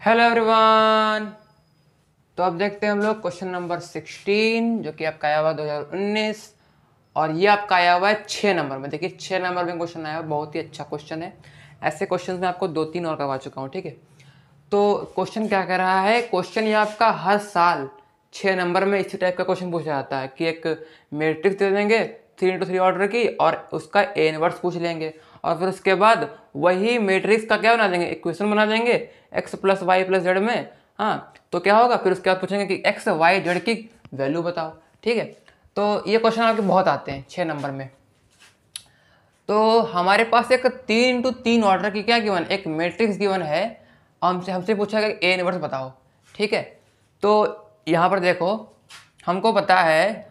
Hello everyone. तो अब देखते हैं हम लोग क्वेश्चन नंबर 16 जो कि आपका आया हुआ 2019 और ये आपका आया हुआ है 6 नंबर में। देखिए 6 नंबर में क्वेश्चन आया हुआ, बहुत ही अच्छा क्वेश्चन है। ऐसे क्वेश्चन मैं आपको 2-3 और करवा चुका हूँ, ठीक है। तो क्वेश्चन क्या कर रहा है, क्वेश्चन ये आपका हर साल 6 नंबर में इसी टाइप का क्वेश्चन पूछा जाता है कि एक मैट्रिक्स दे देंगे 3x3 ऑर्डर की और उसका ए इनवर्स पूछ लेंगे और फिर उसके बाद वही मैट्रिक्स का क्या बना देंगे, इक्वेशन बना देंगे x plus Y plus Z में। हाँ, तो क्या होगा, फिर उसके बाद पूछेंगे कि एक्स वाई जेड की वैल्यू बताओ, ठीक है। तो ये क्वेश्चन आपके बहुत आते हैं 6 नंबर में। तो हमारे पास एक 3x3 ऑर्डर की क्या गिवन, एक मैट्रिक्स गिवन है। हमसे हमसे पूछा गया ए इनवर्स बताओ, ठीक है। तो यहाँ पर देखो, हमको पता है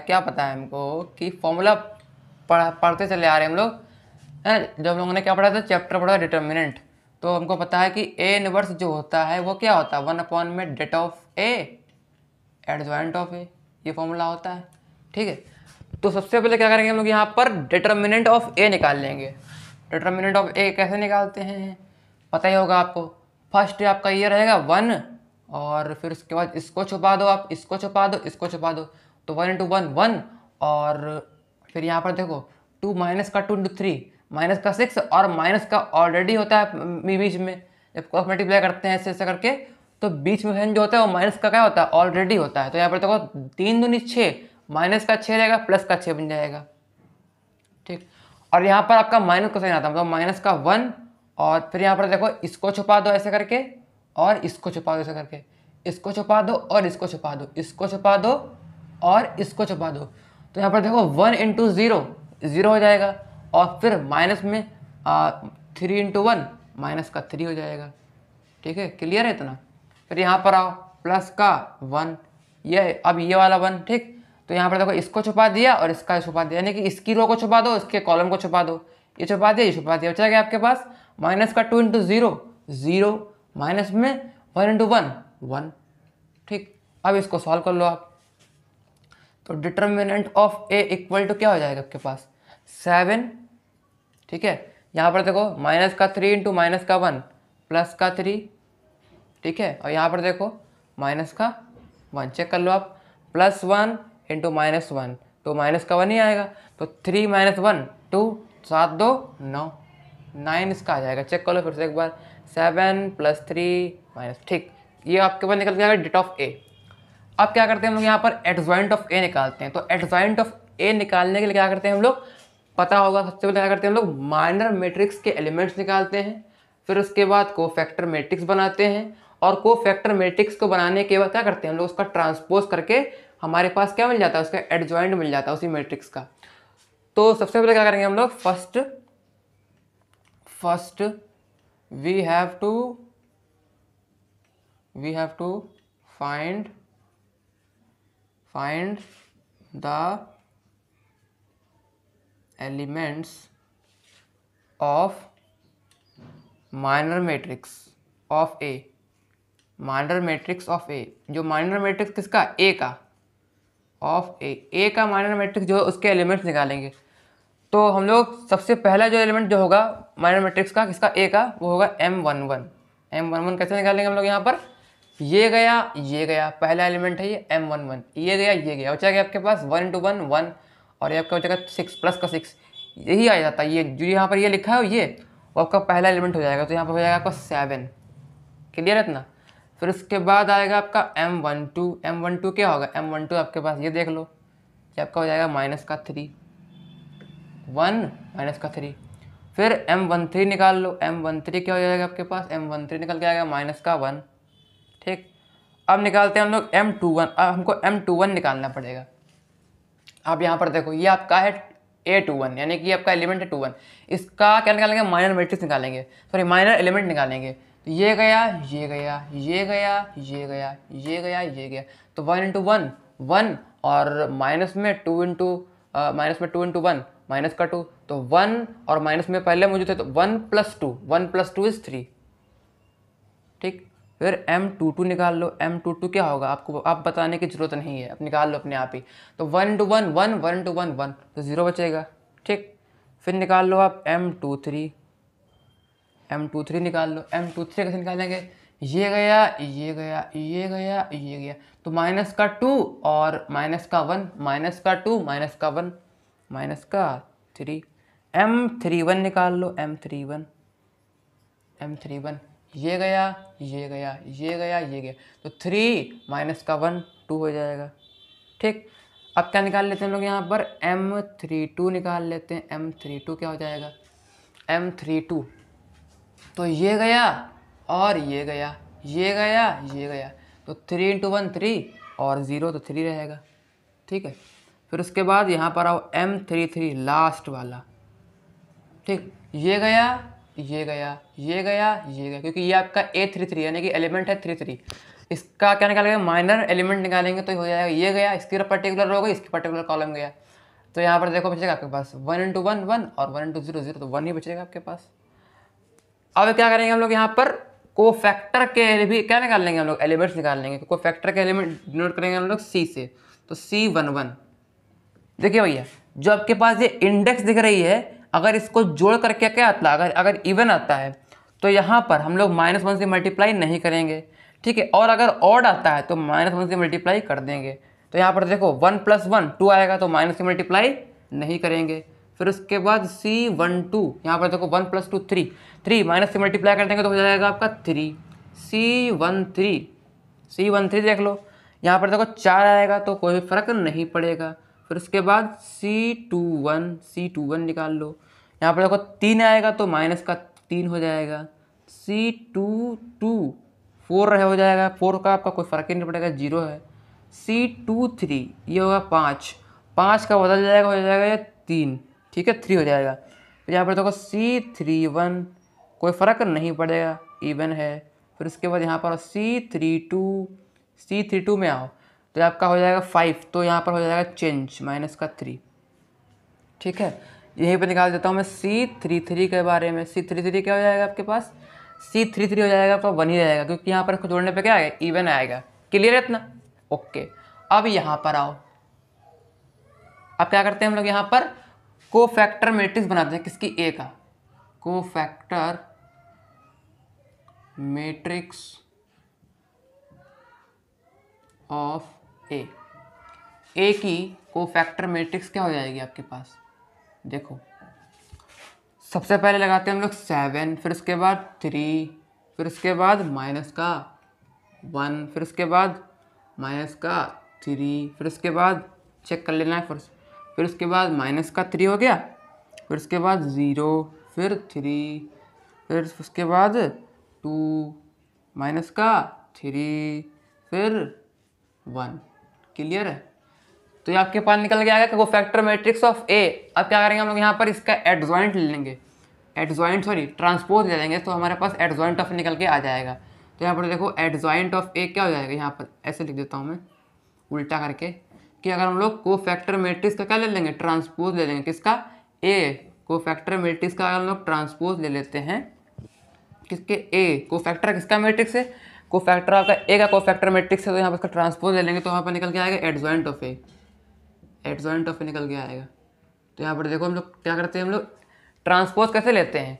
क्या पता है हमको कि फॉर्मूला पढ़ते चले आ रहे हैं हम लोग हैं। जब हम लोगों ने क्या पढ़ा था, चैप्टर पढ़ा डिटर्मिनेंट। तो हमको पता है कि ए इनवर्स जो होता है वो क्या होता है, 1 में det of A adjoint of A, ये फॉर्मूला होता है, ठीक है। तो सबसे पहले क्या करेंगे हम लोग, यहाँ पर डिटर्मिनेंट ऑफ ए निकाल लेंगे। डिटर्मिनेंट ऑफ ए कैसे निकालते हैं पता ही होगा आपको। फर्स्ट आपका ये रहेगा 1 और फिर उसके बाद इसको छुपा दो, आप इसको छुपा दो, इसको छुपा दो, तो 1 इंटू 1 1 और फिर यहाँ पर देखो 2 माइनस का 2 इंटू 3 माइनस का 6 और माइनस का ऑलरेडी होता है बीच में। जब क्रॉस मल्टीप्लाई करते हैं ऐसे ऐसे करके तो बीच में साइन जो होता है वो माइनस का क्या होता है, ऑलरेडी होता है। तो यहाँ पर देखो 3 दूनी 6 माइनस का 6 रहेगा प्लस का 6 बन जाएगा, ठीक। और यहाँ पर आपका माइनस का साइन आता है, मतलब माइनस का 1 और फिर यहाँ पर देखो इसको छुपा दो ऐसे करके और इसको छुपा दो ऐसे करके, इसको छुपा दो और इसको छुपा दो, इसको छुपा दो और इसको छुपा दो। तो यहाँ पर देखो 1 इंटू 0 0 हो जाएगा और फिर माइनस में 3 इंटू 1 माइनस का 3 हो जाएगा, ठीक है। क्लियर है इतना। फिर यहाँ पर आओ प्लस का 1, ये अब ये वाला 1, ठीक। तो यहाँ पर देखो इसको छुपा दिया और इसका छुपा दिया, यानी कि इसकी रो को छुपा दो, इसके कॉलम को छुपा दो, ये छुपा दिया, ये छुपा दिया, बचा गया आपके पास माइनस का 2 इंटू 0 0 माइनस में 1 इंटू 1 1, ठीक। अब इसको सॉल्व कर लो आप। तो determinant of A equal to क्या हो जाएगा आपके पास 7, ठीक है। यहाँ पर देखो माइनस का 3 इंटू माइनस का 1 प्लस का 3, ठीक है। और यहाँ पर देखो माइनस का 1 चेक कर लो आप, प्लस 1 इंटू माइनस 1 तो माइनस का 1 ही आएगा। तो 3 माइनस 1 2 7 2 9 9 इसका आ जाएगा। चेक कर लो फिर से एक बार, 7 प्लस 3 माइनस, ठीक। ये आपके पास निकल गया डेट ऑफ ए। अब क्या करते हैं हम लोग, यहाँ पर एडजॉइंट ऑफ ए निकालते हैं। तो एडजॉइंट ऑफ ए निकालने के लिए क्या करते हैं हम लोग, पता होगा सबसे पहले क्या करते हैं हम लोग, माइनर मैट्रिक्स के एलिमेंट्स निकालते हैं। फिर उसके बाद कोफैक्टर मैट्रिक्स बनाते हैं और कोफैक्टर मैट्रिक्स को बनाने के बाद क्या करते हैं हम लोग, उसका ट्रांसपोज करके हमारे पास क्या मिल जाता है, उसका एडजॉइंट मिल जाता है उसी मैट्रिक्स का। तो सबसे पहले क्या करेंगे हम लोग, first we have to find the elements of minor matrix of A. Minor matrix of A, जो माइनर मैट्रिक्स किसका, ए का, ऑफ ए का माइनर मैट्रिक्स जो है उसके एलिमेंट्स निकालेंगे। तो हम लोग सबसे पहला जो एलिमेंट जो होगा माइनर मैट्रिक्स का, किसका, ए का, वो होगा M11। M11 कैसे निकालेंगे हम लोग, यहाँ पर ये गया पहला एलिमेंट है ये M11, ये गया, बचा गया आपके पास 1 इंटू 1 1 और ये आपका बचेगा 6 प्लस का 6, यही आ जाता है। ये जो यहाँ पर ये लिखा है ये वो आपका पहला एलिमेंट हो जाएगा। तो यहाँ पर हो जाएगा आपका 7, क्लियर है इतना। फिर उसके बाद आएगा आपका M12 क्या होगा, M12 आपके पास ये देख लो, ये आपका हो जाएगा माइनस का 3 1 माइनस का 3। फिर M13 निकाल लो, M13 क्या हो जाएगा आपके पास, M13 निकल के आएगा माइनस का 1, ठीक। अब निकालते हैं हम लोग M21। अब हमको M21 निकालना पड़ेगा। अब यहाँ पर देखो ये आपका है A21, यानी कि आपका एलिमेंट है 21। इसका क्या निकालेंगे, माइनर मैट्रिक्स निकालेंगे, सॉरी माइनर एलिमेंट निकालेंगे। तो ये गया, तो 1 इंटू 1 1 और माइनस में 2 इंटू 1 माइनस का 2, तो 1 और माइनस में पहले मौजूद है तो 1 प्लस 2 इज 3, ठीक। फिर M22 निकाल लो, M22 क्या होगा आपको, आप बताने की जरूरत नहीं है, आप निकाल लो अपने आप ही। तो 1 इंटू 1 1 1 इंटू 1 1 तो 0 बचेगा, ठीक। फिर निकाल लो आप M23 निकाल लो। M23 कैसे निकालेंगे, ये गया, ये गया, ये गया, ये गया, तो माइनस का 2 और माइनस का 1, माइनस का 2 माइनस का 1 माइनस का 3, M31 निकाल लो, M31, M31, ये गया, ये गया, ये गया, ये गया, तो 3 माइनस का 1 2 हो जाएगा। ठीक, अब क्या निकाल लेते हैं हम लोग यहाँ पर, M32 निकाल लेते हैं। M32 क्या हो जाएगा, M32, तो ये गया और ये गया, ये गया, ये गया, तो 3 × 1 3 और 0 तो 3 रहेगा। ठीक है, फिर उसके बाद यहाँ पर आओ M33 लास्ट वाला। ठीक, ये गया, ये गया, ये गया, ये गया, क्योंकि ये आपका A33 यानी कि एलिमेंट है 33। इसका क्या निकालेंगे, माइनर एलिमेंट निकालेंगे तो हो जाएगा, ये गया, इसकी पर्टिकुलर हो गई, इसकी पर्टिकुलर कॉलम गया, तो यहाँ पर देखो बचेगा आपके पास 1 × 1 1 और 1 × 0 0, तो 1 ही बचेगा आपके पास। अब क्या करेंगे हम लोग यहाँ पर, कोफैक्टर के भी क्या निकाल लेंगे हम लोग, एलिमेंट्स निकाल लेंगे। कोफैक्टर के एलिमेंट डिनोट करेंगे हम लोग C से, तो C11। देखिए भैया, जो आपके पास ये इंडेक्स दिख रही है, अगर इसको जोड़ करके क्या आता है, अगर इवन आता है तो यहाँ पर हम लोग -1 से मल्टीप्लाई नहीं करेंगे। ठीक है, और अगर ऑड आता है तो -1 से मल्टीप्लाई कर देंगे। तो यहाँ पर देखो 1 + 1 2 आएगा, तो माइनस से मल्टीप्लाई नहीं करेंगे। फिर उसके बाद C12, यहाँ पर देखो 1 + 2 3 3 माइनस से मल्टीप्लाई कर देंगे तो हो जाएगा आपका 3। C13 देख लो, यहाँ पर देखो 4 आएगा तो कोई फर्क नहीं पड़ेगा। फिर उसके बाद C21 निकाल लो, यहाँ पर देखो 3 आएगा तो माइनस का 3 हो जाएगा। C22 4 हो जाएगा, 4 का आपका कोई फर्क ही नहीं पड़ेगा, 0 है। C23 ये होगा 5 का बदल जाएगा, हो जाएगा ये 3। ठीक है, 3 हो जाएगा। फिर यहाँ पर देखो C31 कोई फ़र्क नहीं पड़ेगा, इवन है। फिर उसके बाद यहाँ पर C32 में आओ तो आपका हो जाएगा 5, तो यहाँ पर हो जाएगा चेंज -3। ठीक है, यहीं पर निकाल देता हूँ मैं C33 के बारे में। C33 क्या हो जाएगा आपके पास, C33 हो जाएगा आपका 1 ही रहेगा, क्योंकि यहाँ पर इसको जोड़ने पे क्या आएगा, इवन आएगा। क्लियर है इतना, ओके। अब यहाँ पर आओ, अब क्या करते हैं हम लोग, यहाँ पर कोफैक्टर मैट्रिक्स बनाते हैं, किसकी, A का। कोफैक्टर मैट्रिक्स ऑफ A की कोफैक्टर मैट्रिक्स क्या हो जाएगी आपके पास, देखो सबसे पहले लगाते हैं हम लोग 7, फिर उसके बाद 3, फिर उसके बाद माइनस का 1, फिर उसके बाद माइनस का 3, फिर उसके बाद चेक कर लेना है, फिर उसके बाद माइनस का 3 हो गया, फिर उसके बाद 0, फिर 3, फिर उसके बाद 2, माइनस का 3, फिर 1। क्लियर है, तो ये आपके पास निकल गया कोफैक्टर मैट्रिक्स ऑफ A। अब क्या करेंगे हम लोग, यहाँ पर इसका एडजॉइंट ले लेंगे, ट्रांसपोज ले लेंगे, तो हमारे पास एडजॉइंट ऑफ निकल के आ जाएगा। तो यहाँ पर देखो एडजॉइंट ऑफ A क्या हो जाएगा, यहाँ पर ऐसे लिख देता हूँ मैं उल्टा करके, कि अगर हम लोग कोफैक्टर मैट्रिक्स का क्या ले लेंगे, ट्रांसपोज ले लेंगे, किसका, A। कोफैक्टर मैट्रिक्स का अगर हम लोग ट्रांसपोज ले लेते हैं, किसके, A। कोफैक्टर किसका मैट्रिक्स है, कोफैक्टर आपका A का कोफैक्टर मैट्रिक्स है, तो यहाँ पर इसका ट्रांसपोज ले लेंगे तो वहाँ पर निकल के आएगा adjoint of A। Adjoint of निकल के आएगा। तो यहाँ पर देखो हम लोग क्या करते हैं, हम लोग ट्रांसपोज कैसे लेते हैं,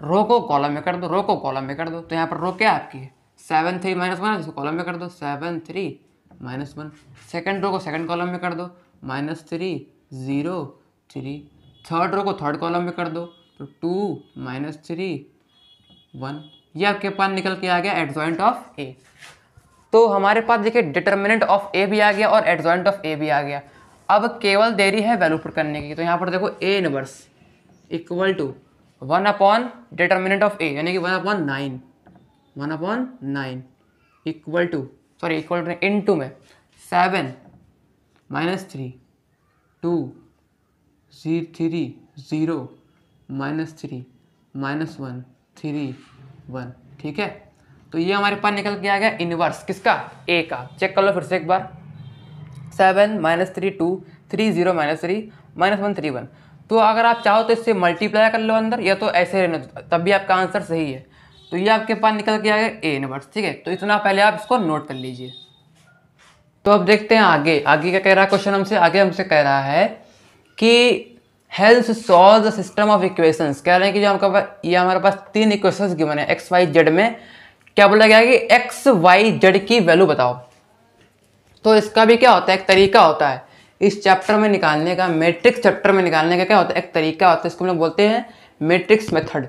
रो को कॉलम में कर दो, रो को कॉलम में कर दो। तो यहाँ पर रो क्या आपकी है 7 3 -1 है, जिसको कॉलम में कर दो 7 3 -1। सेकंड रो को सेकंड कॉलम में कर दो -3 0 3। थर्ड रो को थर्ड कॉलम में कर दो तो 2 -3 1। ये आपके पास निकल के आ गया एडजॉइंट ऑफ A। तो हमारे पास देखिए डिटर्मिनेंट ऑफ A भी आ गया और एडजॉइंट ऑफ A भी आ गया। अब केवल देरी है वैल्यू पुट करने की। तो यहाँ पर देखो A inverse equal to 1/, determinant of A यानी कि 1/9 इक्वल टू इनटू में 7 -3 2 3 0 -3 -1 3 1। ठीक है, तो ये हमारे पास निकल के आ गया इनवर्स किसका, A का। चेक कर लो फिर से एक बार, 7 -3 2 3 0 -3 -1 3 1। तो अगर आप चाहो तो इससे मल्टीप्लाई कर लो अंदर, या तो ऐसे रहने दो, तब भी आपका आंसर सही है। तो ये आपके पास निकल के आ गया A इनवर्स। ठीक है, तो इतना पहले आप इसको नोट कर लीजिए। तो अब देखते हैं आगे क्या कह रहा है क्वेश्चन हमसे। आगे हमसे कह रहा है कि help solve the system of equations. कह रहे हैं कि जो ये हमारे पास 3 इक्वेशंस गिवन है XY Z में, क्या बोला गया कि एक्स वाई जेड की वैल्यू बताओ। तो इसका भी क्या होता है, एक तरीका होता है इस चैप्टर में निकालने का, मैट्रिक्स चैप्टर में निकालने का क्या होता है, एक तरीका होता है, इसको हम लोग बोलते हैं मैट्रिक्स मेथड,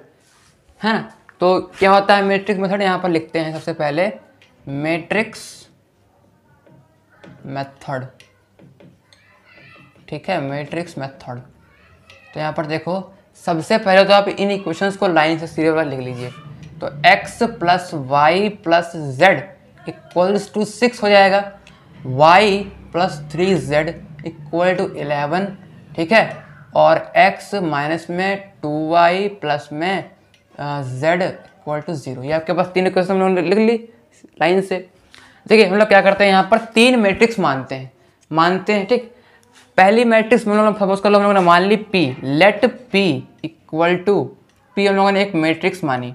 है ना। तो क्या होता है मैट्रिक्स मेथड, यहाँ पर लिखते हैं सबसे पहले मैट्रिक्स मेथड, ठीक है, मैट्रिक्स मेथड। तो यहाँ पर देखो सबसे पहले तो आप इन इक्वेशंस को लाइन से सीरियल वाला लिख लीजिए। तो x plus Y plus Z equals to 6 हो जाएगा, y plus 3z equal to 11, ठीक है, और x माइनस में 2y प्लस में z इक्वल टू 0। ये आपके पास तीन इक्वेशन हम लोगों ने लिख ली लाइन से। देखिए हम लोग क्या करते हैं, यहाँ पर तीन मैट्रिक्स मानते हैं, ठीक। पहली मैट्रिक्स में हम लोग सपोज कर लो, हम लोगों ने मान ली P, let P equal to P, हम लोगों ने एक मैट्रिक्स मानी।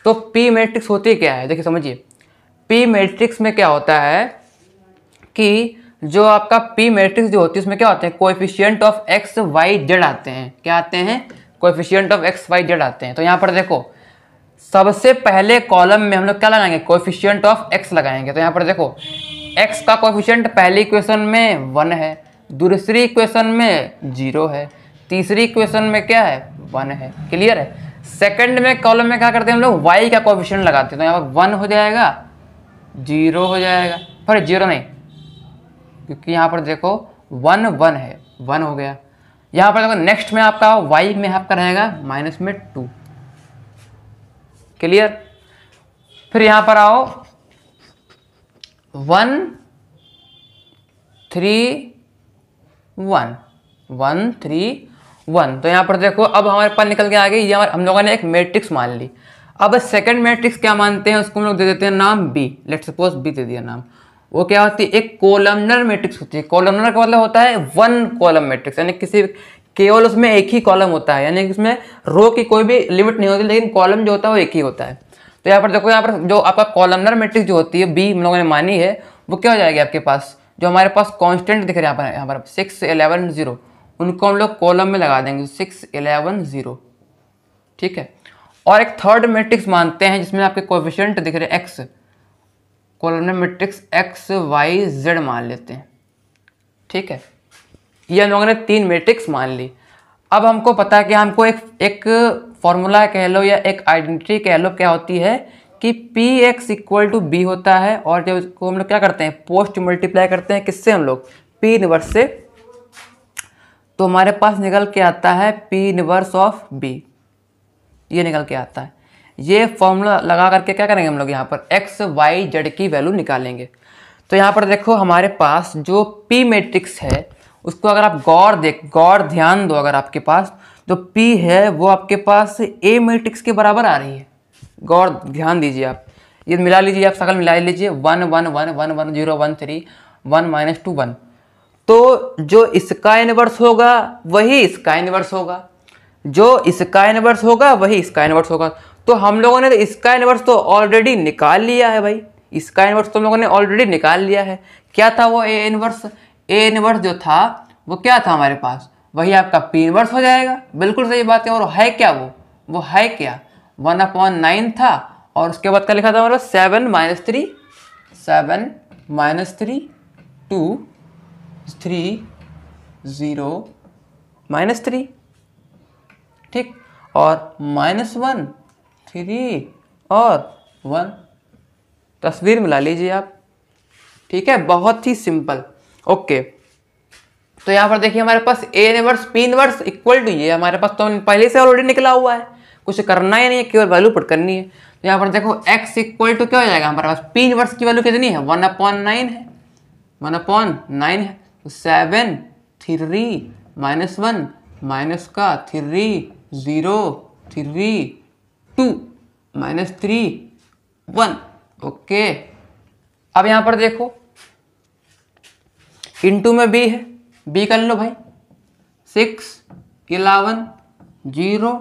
तो P मैट्रिक्स होती क्या है, देखिए समझिए, P मैट्रिक्स में क्या होता है कि जो आपका P मैट्रिक्स जो होती है उसमें क्या होते हैं, coefficient of X Y Z आते हैं। क्या आते हैं, coefficient of X Y Z आते हैं। तो यहाँ पर देखो सबसे पहले कॉलम में हम लोग क्या लगाएंगे, कोएफिशिएंट ऑफ एक्स लगाएंगे। तो यहाँ पर देखो एक्स का कोएफिशिएंट पहली इक्वेशन में 1 है, दूसरी इक्वेशन में 0 है, तीसरी इक्वेशन में क्या है 1 है। क्लियर है। सेकंड में कॉलम में क्या करते हैं हम लोग, y का कोएफिशिएंट लगाते हैं। तो यहाँ पर 1 हो जाएगा, 0 हो जाएगा, पर 0 नहीं, क्योंकि यहाँ पर देखो 1 1 है, 1 हो गया। यहाँ पर देखो नेक्स्ट में आपका y में आपका रहेगा माइनस में 2। क्लियर। फिर यहाँ पर आओ 1 3 1 1 3 1। तो यहाँ पर देखो अब हमारे पास निकल के आ गई, ये हम लोगों ने एक मैट्रिक्स मान ली। अब सेकंड मैट्रिक्स क्या मानते हैं, उसको हम लोग दे देते हैं नाम B, लेट्स सपोज B दे दिया नाम। वो क्या होती है, एक कोलमनर मैट्रिक्स होती है। कोलमनर का मतलब होता है 1 कॉलम मैट्रिक्स, यानी किसी केवल उसमें एक ही कॉलम होता है, यानी कि उसमें रो की कोई भी लिमिट नहीं होती, लेकिन कॉलम जो होता है वो एक ही होता है। तो यहाँ पर देखो, यहाँ पर जो आपका कॉलमनर मैट्रिक्स जो होती है B हम लोगों ने मानी है, वो क्या हो जाएगी आपके पास, जो हमारे पास कांस्टेंट दिख रहे हैं यहाँ पर 6 11 0, उनको हम लोग कॉलम में लगा देंगे 6 11 0, ठीक है। और एक थर्ड मैट्रिक्स मानते हैं जिसमें आपके कोएफिशिएंट दिख रहे हैं x, columnar matrix x y z मान लेते हैं, ठीक है। ये हम लोगों ने तीन मैट्रिक्स मान ली। अब हमको पता है कि हमको एक फॉर्मूला कह लो या एक आइडेंटिटी कह लो क्या होती है कि P X equal to B होता है, और जब इसको हम लोग क्या करते हैं, पोस्ट मल्टीप्लाई करते हैं किससे, हम लोग पी इनवर्स से। तो हमारे पास निकल के आता है पी इनवर्स ऑफ बी, ये निकल के आता है। ये फॉर्मूला लगा करके क्या करेंगे हम लोग, यहाँ पर एक्स वाई जेड की वैल्यू निकालेंगे। तो यहाँ पर देखो हमारे पास जो पी मैट्रिक्स है उसको अगर आप गौर ध्यान दो, अगर आपके पास जो P है वो आपके पास A मैट्रिक्स के बराबर आ रही है। गौर ध्यान दीजिए आप, ये मिला लीजिए, आप शकल मिला लीजिए 1 1 1 1 1 0 1 3 1 माइनस 2 1। तो जो इसका इनवर्स होगा वही इसका इनवर्स होगा, जो इसका इनवर्स होगा वही इसका इनवर्स होगा। तो हम लोगों ने इसका इनवर्स तो ऑलरेडी निकाल लिया है भाई, इसका इनवर्स तो हम लोगों ने ऑलरेडी निकाल लिया है। क्या था वो ए इनवर्स जो था वो क्या था हमारे पास, वही आपका पी इनवर्स हो जाएगा। बिल्कुल सही बात है। और है क्या वो है क्या 1/9 था, और उसके बाद क्या लिखा था हमारा 7 - 3 2 3 0 -3, ठीक, और -1 3 और 1, तस्वीर मिला लीजिए आप, ठीक है, बहुत ही सिंपल। ओके, तो यहाँ पर देखिए हमारे पास A inverse P inverse equal to ये हमारे पास तो पहले से ऑलरेडी निकला हुआ है, कुछ करना ही नहीं है, केवल वैल्यू पुट करनी है। तो यहाँ पर देखो x इक्वल टू क्या हो जाएगा हमारे पास, पी इनवर्स की वैल्यू कितनी है 1/9 है, 1/9 है। तो 7 3 -1 माइनस का 3 0 3 2 -3 1। ओके, अब यहाँ पर देखो इनटू में b है, b कर लो भाई 6 11 0,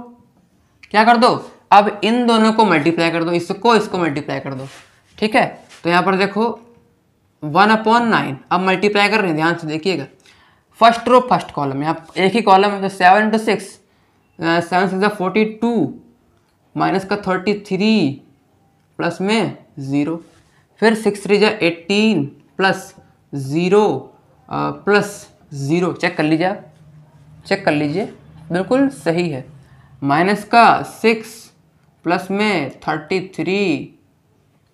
क्या कर दो, अब इन दोनों को मल्टीप्लाई कर दो, इसको मल्टीप्लाई कर दो, ठीक है। तो यहाँ पर देखो 1/9, अब मल्टीप्लाई कर रहे हैं, ध्यान से देखिएगा, फर्स्ट रो फर्स्ट कॉलम, यहाँ एक ही कॉलम है, तो 7 × 6 7 6 42 माइनस का 33 प्लस में 0, फिर 6 3 जा 18 प्लस 0 प्लस 0, चेक कर लीजिए आप, चेक कर लीजिए, बिल्कुल सही है। माइनस का 6 प्लस में 33,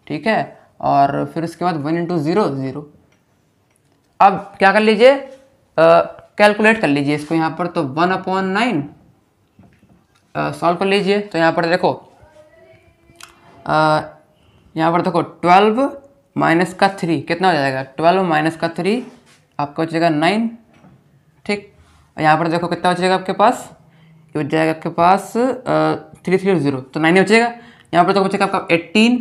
ठीक है, और फिर उसके बाद 1 इंटू 0 0। अब क्या कर लीजिए, कैलकुलेट कर लीजिए इसको यहाँ पर, तो 1/9 सॉल्व कर लीजिए। तो यहाँ पर देखो, यहाँ पर देखो 12 माइनस का 3 कितना हो जाएगा, 12 माइनस का 3 आपका बचेगा 9, ठीक। यहाँ पर देखो कितना बचेगा आपके पास, ये बच जाएगा आपके पास 3 3 0, तो 9 ही बचेगा। यहाँ पर तो बचेगा आपका 18,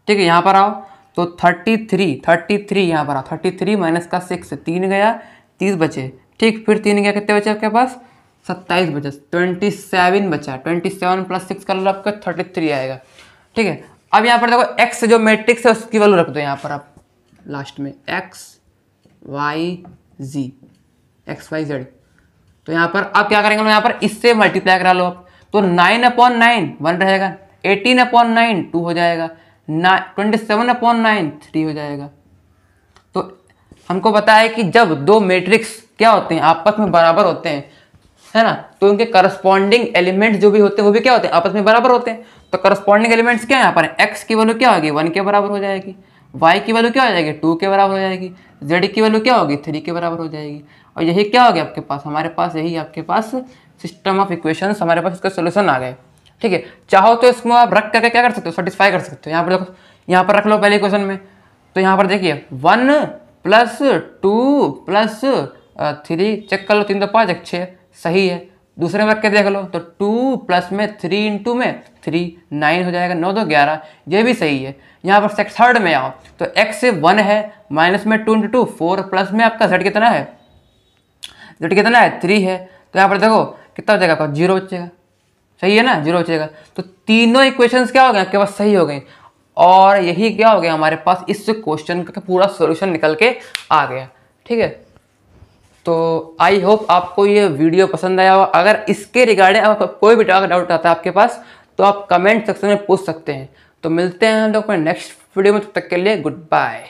ठीक है। यहाँ पर आओ तो 33 यहाँ पर आओ, 33 माइनस का 6, 3 गया 30 बचे, ठीक। फिर 3 गया, कितने बचे आपके पास, 27 बचे, 27 बचा, 27 प्लस 6 कर लो, आपका 33 आएगा, ठीक है। अब यहाँ पर देखो x जो मैट्रिक्स है उसकी वैल्यू रख दो यहाँ पर आप लास्ट में, x y z। तो यहाँ पर अब क्या करेंगे, यहाँ पर इससे मल्टीप्लाई करा लो आप, तो 9/9 1 रहेगा, 18/9 2 हो जाएगा, 27/9 3 हो जाएगा। तो हमको पता है कि जब दो मैट्रिक्स क्या होते हैं, आपस में बराबर होते हैं, है ना, तो उनके करस्पॉन्डिंग एलिमेंट्स जो भी होते हैं वो भी क्या होते हैं, आपस में बराबर होते हैं। तो करस्पॉन्डिंग एलिमेंट्स क्या है यहाँ पर, x की वैल्यू क्या होगी, 1 के बराबर हो जाएगी, y की वैल्यू क्या हो जाएगी, 2 के बराबर हो जाएगी, z की वैल्यू क्या होगी, 3 के बराबर हो जाएगी। और यही क्या हो गया आपके पास, हमारे पास यही आपके पास सिस्टम ऑफ इक्वेशंस, हमारे पास इसका सोल्यूशन आ गए, ठीक है। चाहो तो इसको आप रख करके क्या कर सकते हो, सेटिस्फाई कर सकते हो। यहाँ पर देखो, यहाँ पर रख लो पहले क्वेश्चन में, तो यहाँ पर देखिए 1 प्लस 2 प्लस 3, चेक कर लो, 3 तो 5 1 6, सही है। दूसरे में रख के देख लो, तो 2 प्लस में 3 इंटू में 3 9 हो जाएगा, 9 2 11, ये भी सही है। यहाँ पर थर्ड में आओ तो x 1 है, माइनस में 2 इंटू 2 4, प्लस में आपका z कितना है, z कितना है 3 है। तो यहाँ पर देखो कितना हो जाएगा आपका, 0 बचेगा, सही है ना, 0 बचेगा। तो तीनों इक्वेशंस क्या हो गए आपके पास, सही हो गए, और यही क्या हो गया हमारे पास, इस क्वेश्चन का पूरा सॉल्यूशन निकल के आ गया, ठीक है। तो आई होप आपको ये वीडियो पसंद आया हो। अगर इसके रिगार्डिंग आपको कोई भी डाउट आता है आपके पास, तो आप कमेंट सेक्शन में पूछ सकते हैं। तो मिलते हैं हम लोग अपने नेक्स्ट वीडियो में, तब तक के लिए गुड बाय।